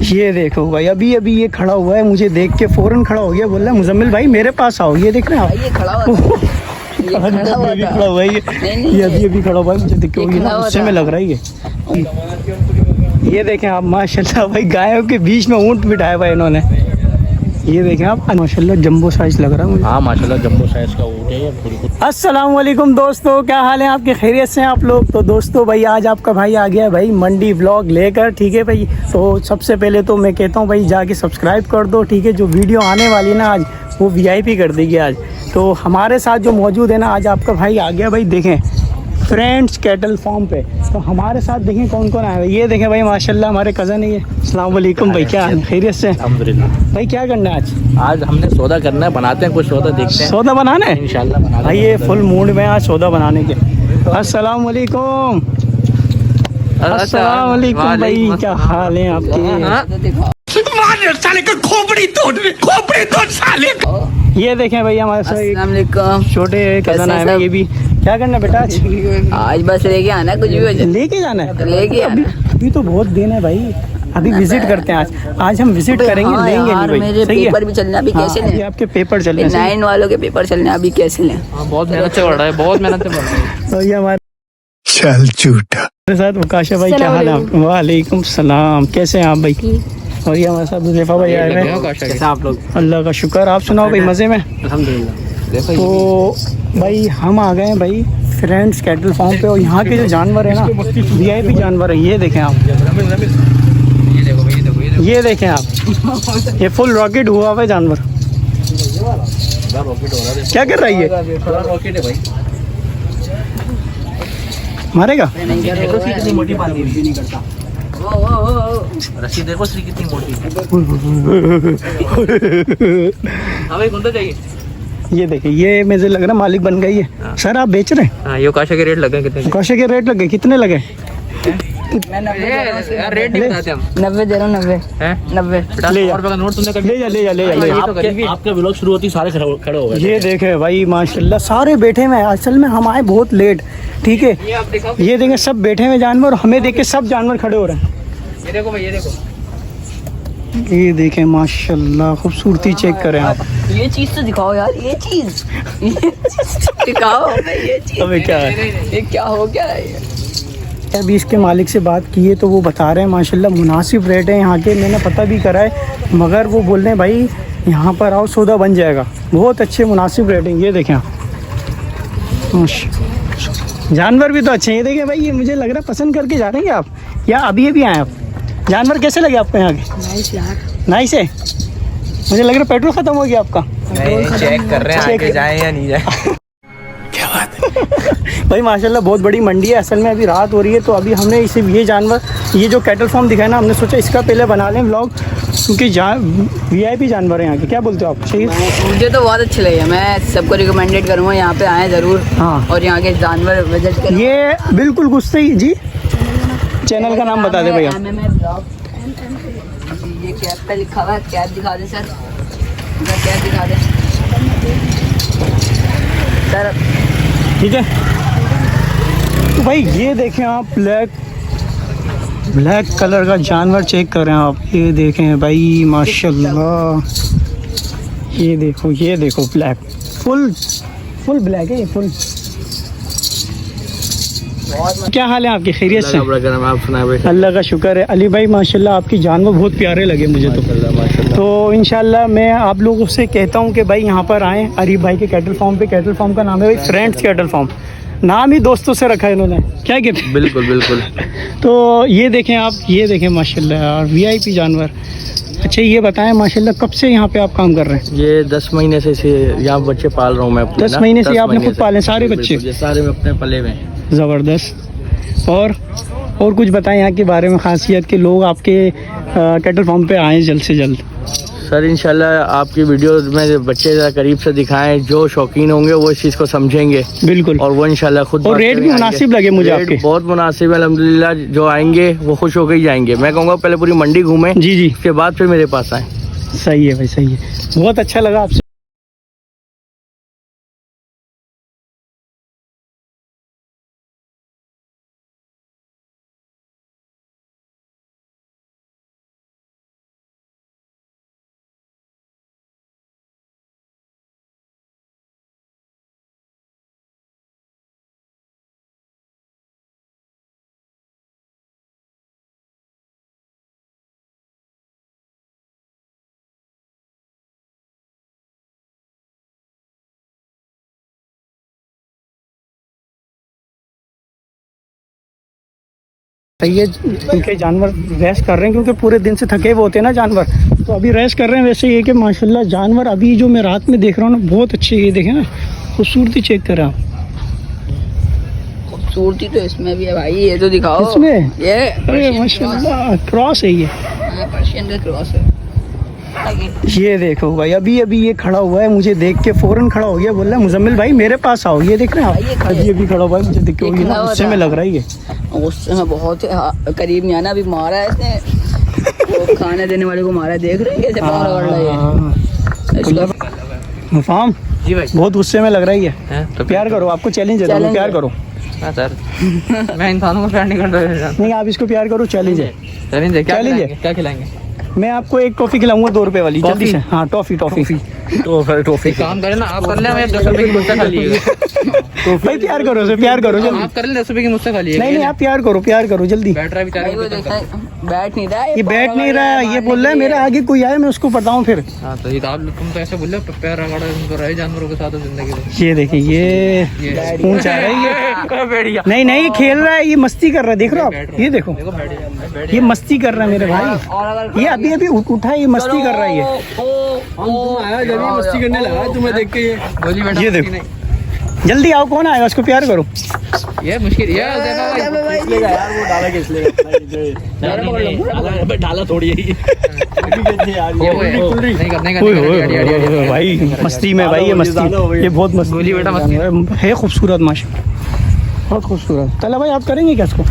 ये देखो भाई, अभी अभी ये खड़ा हुआ है, मुझे देख के फौरन खड़ा हो गया, बोल रहा है मुजम्मिल भाई मेरे पास आओ। ये देख रहे हैं आप, ये खड़ा हुआ था। ये खड़ा हुआ है, ये अभी अभी खड़ा हुआ है, मुझे देख के गुस्से में लग रहा है ये देखें आप माशाल्लाह भाई, गायों के बीच में ऊँट बिठाया हुआ इन्होंने। ये देखें आप, माशाल्लाह जंबो साइज लग रहा है मुझे। हाँ माशाल्लाह जंबो साइज का ऊँट है ये बिल्कुल। अस्सलाम वालेकुम दोस्तों, क्या हाल है आपके? खैरियत से हैं आप लोग? तो दोस्तों भाई आज आपका भाई आ गया है भाई मंडी व्लॉग लेकर, ठीक है भाई। तो सबसे पहले तो मैं कहता हूँ भाई जाके सब्सक्राइब कर दो, ठीक है। जो वीडियो आने वाली है ना आज, वो वीआईपी कर देगी आज। तो हमारे साथ जो मौजूद है ना, आज आपका भाई आ गया भाई, देखें फ्रेंड्स कैटल फार्म पे। तो हमारे साथ देखें कौन कौन आया है। ये देखें भाई माशाल्लाह हमारे कज़न है ये। अस्सलाम वालेकुम भाई, क्या है? खैरियत से? अल्हम्दुलिल्लाह। भाई क्या करना है आज? आज हमने सौदा करना है, बनाते हैं कुछ सौदा, देखते हैं। सौदा बनाना है इंशाल्लाह बना भाई, ये फुल मूड में आज सौदा बनाने के। अस्सलाम वालेकुम। अस्सलाम वालेकुम भाई, क्या हाल है आपके? ये देखें भाई हमारे साथ छोटे कज़न आए हैं, ये भी। क्या करना बेटा आज बस लेके आना, कुछ भी हो जाए लेके जाना है? लेके आना। अभी तो बहुत दिन है भाई, अभी विजिट करते हैं आज हम विजिट करेंगे। हाँ लेंगे यार, नहीं भाई, मेरे सही है। पेपर भी चलना, अभी कैसे हाँ, लें? आपके पेपर चल रहे हैं। 9 वालों के पेपर चलने, अभी कैसे लें? बहुत मेहनत से बढ़ रहा है, बहुत मेहनत से बढ़ रहा है। तो ये हमारे चल झूठा मेरे साथ वकाशा भाई, क्या हाल है? वालेकुम सलाम, कैसे हैं आप भाई? और ये हमारे साथ हुज़ैफा भाई आए हैं। कैसा आप लोग? अल्लाह का शुक्र, आप सुनाओ भाई, मज़े में? अल्हम्दुलिल्लाह। तो भाई हम आ गए हैं भाई फ्रेंड्स कैटल फार्म पे, और यहाँ के जो जानवर है ना वीआईपी जानवर है। ये देखें आप, ये देखें आप, ये फुल रॉकेट हुआ हुआ है जानवर। क्या कर रहा है ये? रॉकेट है भाई। मारेगा? कितनी मोटी बात नहीं करता। रस्सी देखो श्री कितनी मोटी। हाँ भाई कौन सा चाहिए? ये देखिए, ये मुझे लग रहा है मालिक बन गई है। सर आप बेच रहे हैं? हाँ ये काशा के रेट लगे कितने? कौशे के रेट लगे, कितने लगे? यार रेट नहीं बताते हम। 90 दे रहा हूँ, 90 हैं? 90। ले जा। 50 रुपए का नोट तुमने कभी? ले जा ले जा ले जा ले जा। आपके व्लॉग शुरू होती सारे खड़े हो गए। ये देखे भाई माशाल्लाह सारे बैठे हुए हैं। असल में हम आए बहुत लेट, ठीक है। ये आप देखो, ये देखें सब बैठे हुए जानवर, हमें देख के सब जानवर खड़े हो रहे हैं। ये देखो भाई, ये देखो। ये देखें माशाल्लाह, खूबसूरती चेक करें आप। ये चीज तो दिखाओ यार, ये चीज दिखाओ ये चीज। अबे क्या है? ये क्या हो गया है? अभी इसके मालिक से बात की है तो वो बता रहे हैं माशाल्लाह मुनासिब रेट है यहाँ के। मैंने पता भी करा है, मगर वो बोल रहे हैं भाई यहाँ पर आओ सौदा बन जाएगा। बहुत अच्छे मुनासिब रेट हैं। ये देखें आप, जानवर भी तो अच्छे हैं। ये देखें भाई, ये मुझे लग रहा है पसंद करके जा रहे हैं आप, या अभी अभी आए आप? जानवर कैसे लगे आपको यहाँ के? नाइस यार, नाइस है। मुझे लग रहा है पेट्रोल ख़त्म हो गया आपका। नहीं चेक कर रहे हैं आगे जाए या नहीं जाए। क्या बात है भाई, माशाल्लाह बहुत बड़ी मंडी है। असल में अभी रात हो रही है, तो अभी हमने इसे ये जानवर, ये जो कैटल फार्म दिखाया ना, हमने सोचा इसका पहले बना लें व्लॉग, क्योंकि वीआईपी जानवर हैं यहाँ के। क्या बोलते हो आप? सही? मुझे तो बहुत अच्छे लगे, मैं सबको रिकमेंडेड करूँगा यहाँ पे आए ज़रूर। हाँ, और यहाँ के जानवर विजिट करें। ये बिल्कुल गुस्से ही जी। चैनल का नाम बता दे भैया। ये कैप पे लिखा हुआ है, कैप दिखा दे सर, कैप दिखा दे सर। ठीक है, तो भाई ये देखें आप, ब्लैक कलर का जानवर चेक करें आप। ये देखें भाई माशाल्लाह, ये देखो ब्लैक, फुल ब्लैक है ये, फुल। क्या हाल है आपकी? खैरियत से? अल्लाह का शुक्र है। अली भाई माशाल्लाह आपकी जानवर बहुत प्यारे लगे मुझे तो इंशाल्लाह मैं आप लोगों से कहता हूँ कि भाई यहाँ पर आएँ अरीफ भाई के कैटल फार्म पे। कैटल फार्म का नाम है भाई फ्रेंड्स कैटल फार्म, नाम ही दोस्तों से रखा है इन्होंने। क्या कहते हैं? बिल्कुल बिल्कुल। तो ये देखें आप, ये देखें माशाल्लाह यार वीआईपी जानवर। अच्छा ये बताएं माशाल्लाह कब से यहाँ पे आप काम कर रहे हैं? ये 10 महीने से यहाँ बच्चे पाल रहा हूँ मैं। 10 महीने से आपने खुद पाले सारे बच्चे? ये सारे में अपने पले में। ज़बरदस्त। और कुछ बताएं यहाँ के बारे में, खासियत के लोग आपके कैटल फार्म पे आएँ जल्द से जल्द। सर इंशाल्लाह आपकी वीडियो में बच्चे ज़रा करीब से दिखाएं, जो शौकीन होंगे वो इस चीज़ को समझेंगे। बिल्कुल। और वो इंशाल्लाह खुद। और रेट भी मुनासिब लगे मुझे आपके? बहुत मुनासिब है अल्हम्दुलिल्लाह। जो आएंगे वो खुश होकर ही जाएंगे। मैं कहूँगा पहले पूरी मंडी घूमें, जी, उसके बाद फिर मेरे पास आएँ। सही है भाई, सही है। बहुत अच्छा लगा आपसे। तो ये इनके जानवर रेस्ट कर रहे हैं क्योंकि पूरे दिन से थके हुए होते हैं ना जानवर, तो अभी रेस्ट कर रहे हैं। वैसे ये कि माशाल्लाह जानवर अभी जो मैं रात में देख रहा हूँ ना बहुत अच्छे, ये देखें ना खूबसूरती चेक करें आप। खूबसूरती तो इसमें भी है भाई, ये तो दिखाओ इसमें ये अरे माशाल्लाह क्रॉस है ये, पर्शियन का क्रॉस है। ये देखो भाई अभी अभी ये खड़ा हुआ है, मुझे देख के फौरन खड़ा हो गया, बोल रहा है मुजम्मिल भाई मेरे पास आओ। ये देख रहे हैं आप, अभी खड़ा हुआ है, मुझे देख के हो गया ना, गुस्से में लग रहा है ये, गुस्से में बहुत है। करीब नहीं आना, अभी मारा है इसने, वो खाने देने वाले को मारा है, देख रहे हैं कैसे पाँव रगड़ रहा है। मुफाम जी भाई बहुत गुस्से में लग रहा है ये, तो प्यार करो, आपको चैलेंज देता हूँ, प्यार करो। हाँ सर मैं इंसानों को प्यार नहीं कर रहा। नहीं आप इसको प्यार करो, चैलेंज है। चैलेंज है, क्या खिलाएंगे? मैं आपको एक टॉफी खिलाऊंगा 2 रुपए वाली, जल्दी से। हाँ टॉफी टॉफी काम करें ना आप, कर ले, मैं 10 रुपए की मुझसे खा लीजिएगा। भाई प्यार करो उसे, प्यार करो जल्दी। आप कर ले 10 रुपए की मुझसे खा लीजिएगा। नहीं आप प्यार करो जल्दी। बैठ रहा भाई वो देखा बैठ नहीं रहा है, ये बैठ नहीं रहा है, ये बोल रहा है मेरे आगे कोई आए मैं उसको बताऊं फिर। हाँ तो ये तो आप तुम तो ऐसे बोल रहे हो, प्यार रगड़ा तुम रहे जानवरों के साथ जिंदगी में। ये देखिए ये पूंछ आ रहा है ये, नहीं खेल रहा है, ये मस्ती कर रहा है, देख रहे हो आप, ये देखो ये मस्ती कर रहा है मेरे भाई, ये अभी अभी उठा है, ये मस्ती कर रहा है ये। मस्ती करने लगा तुम्हें देख के, ये देखो जल्दी आओ, कौन आएगा, उसको प्यार करो। ये मुश्किल ये डाला थोड़ी भाई मस्ती में भाई, ये मस्ती, ये बहुत मस्ती है, खूबसूरत माशाल्लाह बहुत खूबसूरत। चलो भाई आप करेंगे क्या इसको?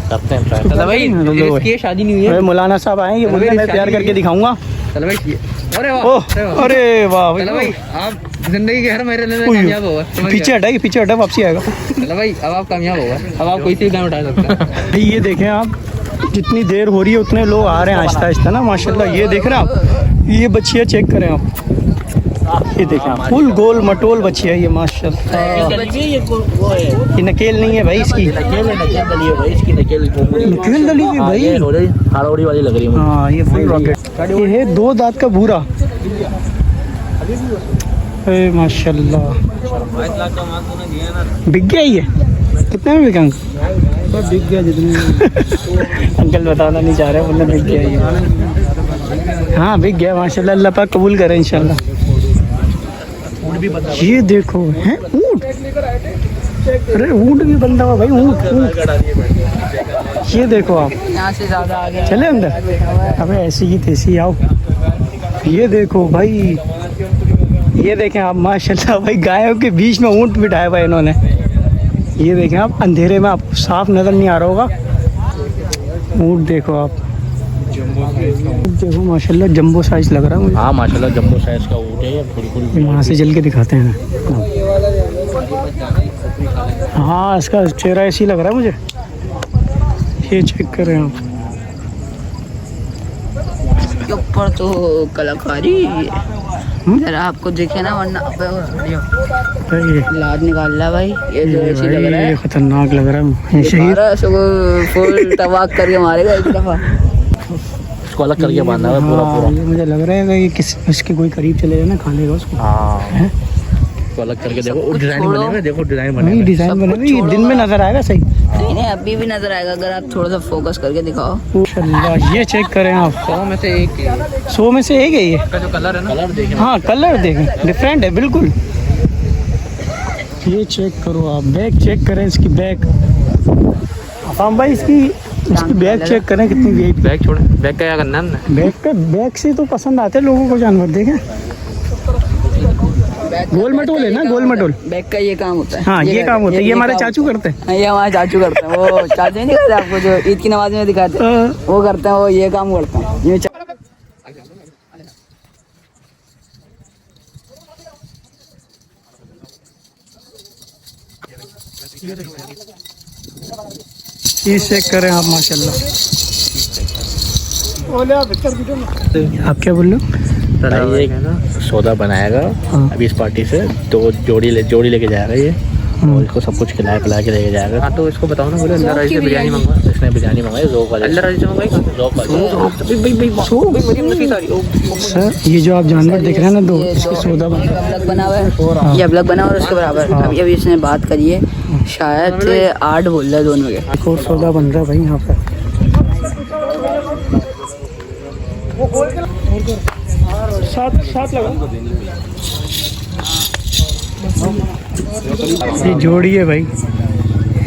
करते हैं भाई, इसकी शादी नहीं हुई है। मौलाना साहब आए, ये बोल रहे मैं प्यार करके दिखाऊंगा। चलो भाई, अरे वाह भाई आप जिंदगी के हर मेरे लिए कामयाब होगा। पीछे हटा वापसी आएगा। चलो भाई अब आप कामयाब होगा, अब आप कोई सी उठा सकते हैं। ये देखें आप, जितनी देर हो रही है उतने लोग आ रहे हैं आहिस्ता आहिस्ता ना माशाल्लाह। ये देख रहे हैं आप, ये बच्चियाँ चेक करें आप, ये देखें आप, फुल गोल मटोल बच्चियाँ ये माशाल्लाह। ये नकेल नहीं है भाई इसकी, नकेल डली हुई भाई, हारोड़ी वाली लग रही है। हाँ ये फुल रॉकेट। ये है 2 दांत का भूरा, माशाल्लाह बिक गया ये, कितने में बिका अंकल? बिक गया जितने अंकल बताना नहीं चाह रहे, बोलना बिक गया ये। हाँ बिक गया माशाल्लाह, अल्लाह पाक कबूल करे इंशाल्लाह। ये देखो है ऊँट, अरे ऊँट भी बंदा हुआ भाई, ऊँट। ये देखो आप, यहाँ से ज्यादा आगे चले अंदर, अबे ऐसी ही तैसी आओ। ये देखो भाई, ये देखें आप माशाल्लाह भाई, गायों के बीच में ऊँट बिठाया हुआ इन्होंने। ये देखें आप, अंधेरे में आपको साफ नज़र नहीं आ रहा होगा, ऊँट देखो आप, देखो माशाल्लाह जंबो साइज लग रहा है मुझे। हाँ माशाल्लाह जंबो साइज का ऊँट है, बिल्कुल वहाँ से जल के दिखाते हैं। हाँ इसका चेहरा ऐसी लग रहा है मुझे, ये चेक करें आप, के ऊपर तो कलाकारी जरा आपको दिखे ना, वरना लाद निकाल रहा भाई, ये तो ऐसी लग रहा है, खतरनाक लग रहा है। शहीद फुल तबाक करके मारेगा एक दफा, इसको अलग करके बांधा है पूरा। ये मुझे लग रहा है कि किसी उसके कोई करीब चले जाए ना, खा लेगा उसको। हाँ इसको अलग करके देखो, डिजाइन बने हुए, देखो डिजाइन बने हुए, डिजाइन बने हुए, ये दिन में नजर आएगा सही। नहीं अभी भी नजर आएगा अगर आप थोड़ा सा फोकस करके दिखाओ। माशाल्लाह ये चेक करें आप, 100 में से एक 100 में से एक है ये। का जो कलर है ना, कलर देखें। हाँ कलर देखें, डिफरेंट है बिल्कुल। ये चेक करो आप, बैक चेक करें इसकी, बैक अफाम भाई इसकी बैक चेक करें कितनी वीआईपी। बैग छोड़े, बैग का क्या करना है हमने? बैक से तो पसंद आते हैं लोगों को जानवर, देखें गोल मटोल है ना, गोल मटोल बैग का ये काम होता है। हाँ ये काम होता है, ये हमारे चाचू करते हैं। ये हमारे चाचू करते हैं, वो चाचू नहीं करते आपको जो ईद की नमाज में दिखाते हैं, वो करते हैं, वो ये काम करते हैं। ये चेक करें आप माशाल्लाह। आप क्या बोल रहे हो? ये सौदा बनाएगा अभी इस पार्टी से, तो जोड़ी लेके जाएगा ये, और इसको सब कुछ खिलाया पिला के लेके जाएगा। हाँ तो इसको बताओ ना, बोले अल्लाह राजी से बिरयानी मंगवा। इसने बिरयानी मंगाई, ज़ोक वाले अल्लाह राजी से मंगाई। सर ये जो आप जानवर देख रहे हैं ना, दो इसके सौदा बना हुआ है, ये ब्लॉग बना हुआ है उसके बराबर। अभी इसने बात करी है शायद से 8 बोल रहा है दोनों के। एक और सौदा बन रहा है भाई यहाँ पर। साथ लगा। ये जोड़ी है भाई,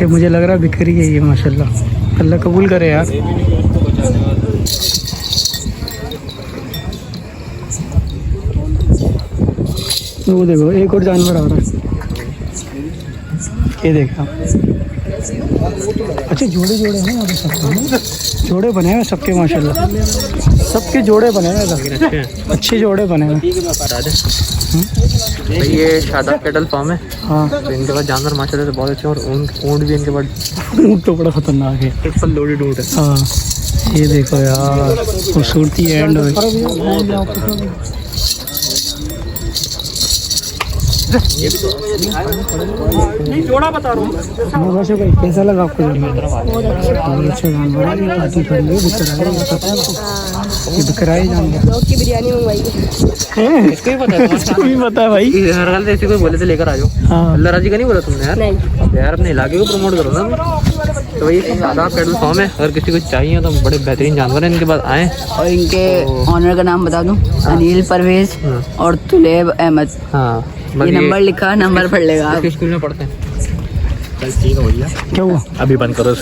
ये मुझे लग रहा है बिक्री है ये माशाल्लाह। अल्लाह कबूल करे यार। वो देखो एक और जानवर आ रहा है, ये देखा। अच्छा जोड़े जोड़े हैं यहाँ पे सबके, जोड़े बने हुए सबके माशाल्लाह, सबके जोड़े बने हुए, अच्छे जोड़े बने हुए। भाई ये शादाब कैटल फार्म है। हाँ तो इनके पास जानवर माशाल्लाह से बहुत अच्छे हैं, और ऊँट भी इनके पास। ऊँट तो बड़ा खतरनाक है, ट्रिपल लोडेड ऊँट है। हाँ ये देखो यार खूबसूरती एंड जोड़ा बता रहा हूँ। कैसा लगा आपको? अच्छा जानवर है, बिकराई जानवर की बिरयानी मंगवाई है। इसको भी पता है भाई। हर हाल ऐसे कोई बोले थे लेकर आ जाओ। हाँ अल्लाह राजी का नहीं बोला तुमने यार? अब यार अपने इलाके को प्रमोट करो ना। तो ये शादाब कैटल फार्म है, अगर किसी को चाहिए तो बड़े बेहतरीन जानवर हैं, इनके पास आए। और इनके ऑनर का नाम बता दूं, अनिल परवेज और तुलेब अहमद। हाँ ये नंबर लिखा, नंबर पढ़ लेगा आप। स्कूल में पढ़ते हैं। कल 3 हो गया। क्या हुआ? अभी बंद करो।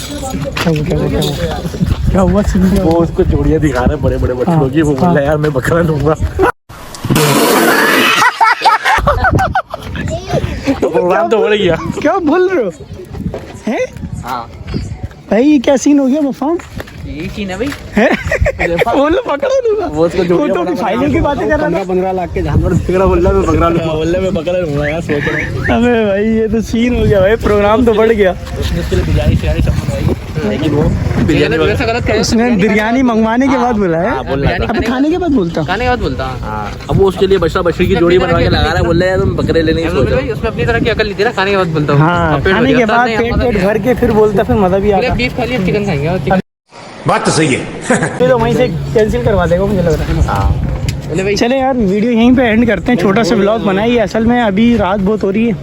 क्या हुआ? वो उसको जोड़ियाँ दिखा रहे हैं बड़े बड़े बच्चों की, वो बोल रहा है यार मैं बकरा लूंगा। तो प्रोग्राम तो हो गया। क्या बोल रहे हो? हैं? हाँ भाई ये क्या सीन हो गया बफान? यही सीन है भाई। बोल पकड़ा लूंगा। वो उसको तो अभी फाइनल की बातें कर रहा था। 15 लाख के जानवर दिख रहा, बोल रहा मैं बकरा लूंगा। बोल रहा मैं बकरा लूंगा यार, सोच रहा हूँ। अबे भाई ये तो सीन हो गया भाई, प्रोग्राम तो बढ़ गया। उसके लिए बिरयानी शियानी सब मंगवाई, लेकिन वो बिरयानी वैसा गलत है। उसने बिरयानी मंगवाने के बाद बोला है। बिरयानी अबे खाने के बाद बोलता। खाने के बाद बोलता। अब वो उसके लिए बछड़ा बछड़ी की जोड़ी बनवा के लगा रहा है, बोल रहा है तुम बकरे लेने की सोच रहे हो। उसमें अपनी तरह की अकल नहीं थी ना, खाने के बाद बोलता हूँ। हाँ खाने के बाद पेट भर के फिर बोलता, फिर मजा भी आता। बीफ खा लिया, चिकन खाएंगे। बात तो सही है। तो वहीं से कैंसिल करवा देगा मुझे लग रहा है। चले यार वीडियो यहीं पे एंड करते हैं, छोटा सा व्लॉग बनाइए। असल में अभी रात बहुत हो रही है,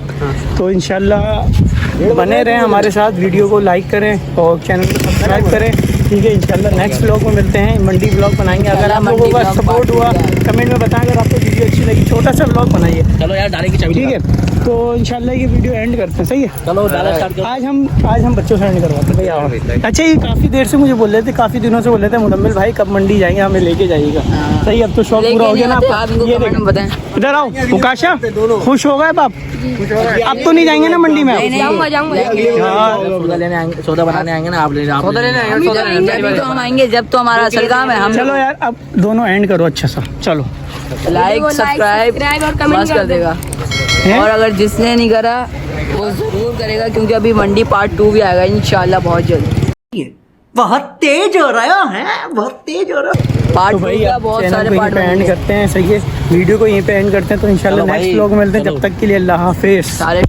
तो इंशाल्लाह बने रहें हमारे साथ, वीडियो को लाइक करें और चैनल को सब्सक्राइब करें। ठीक है, इंशाल्लाह नेक्स्ट व्लॉग में मिलते हैं, मंडी व्लॉग बनाएंगे। अगर आप लोगों का सपोर्ट हुआ कमेंट में बताएं, अगर आपको वीडियो अच्छी लगी छोटा सा व्लॉग बनाइए। चलो यार डालेंगे चाबी। ठीक है, तो इंशाल्लाह ये वीडियो एंड करते हैं। सही है, चलो डाला स्टार्ट करो। आज हम बच्चों से एंड करवाते हैं भाई। आओ। अच्छा ये काफ़ी देर से मुझे बोल रहे थे, काफ़ी दिनों से बोल रहे थे मुदम्मिल भाई कब मंडी जाएंगे, हमें लेके जाइएगा। सही, अब तो शौक पूरा हो गया ना आपका। ये बताएं, इधर आओ उकाशा, खुश हो गए बाप? अब तो नहीं जाएंगे ना मंडी में? सौदा बनाने आएंगे ना, आप लेने तो हम आएंगे जब तो हमारा असल काम है। हम चलो यार अब दोनों एंड करो अच्छा सा। चलो लाइक सब्सक्राइब और कमेंट कर देगा, और अगर जिसने नहीं करा वो जरूर करेगा, क्योंकि अभी मंडी पार्ट 2 भी आएगा इंशाल्लाह बहुत जल्द। बहुत तेज हो रहा है, बहुत तेज हो रहा है। पार्ट तो भाई का अब बहुत चैनल सारे को यहीं पार्ट पे एंड करते हैं। सही है, वीडियो को यहीं पे एंड करते हैं। तो इंशाल्लाह नेक्स्ट व्लॉग में मिलते हैं, जब तक के लिए अल्लाह हाफिज़। सारे